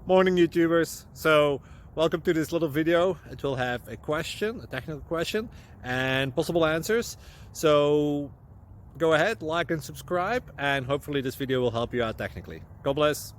Morning YouTubers. So welcome to this little video. It will have a question, a technical question, and possible answers. So go ahead, like and subscribe, and hopefully this video will help you out technically. God bless.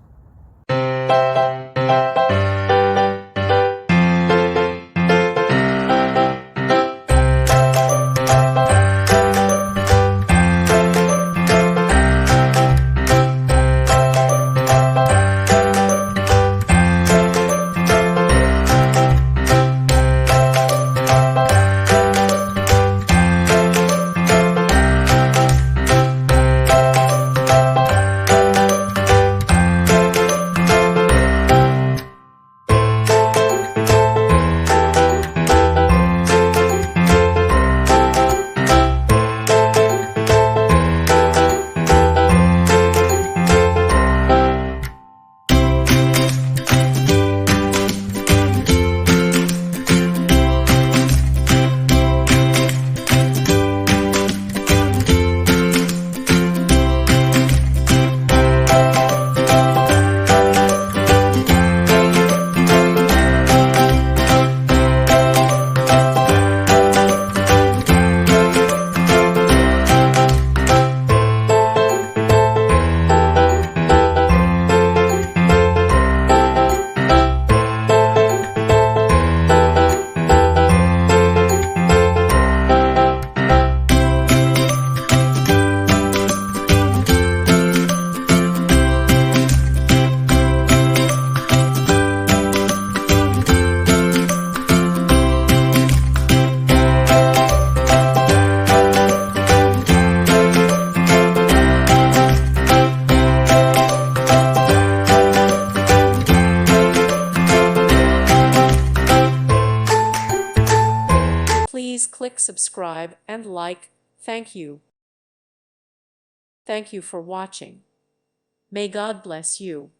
Please click subscribe and like. Thank you. Thank you for watching. May God bless you.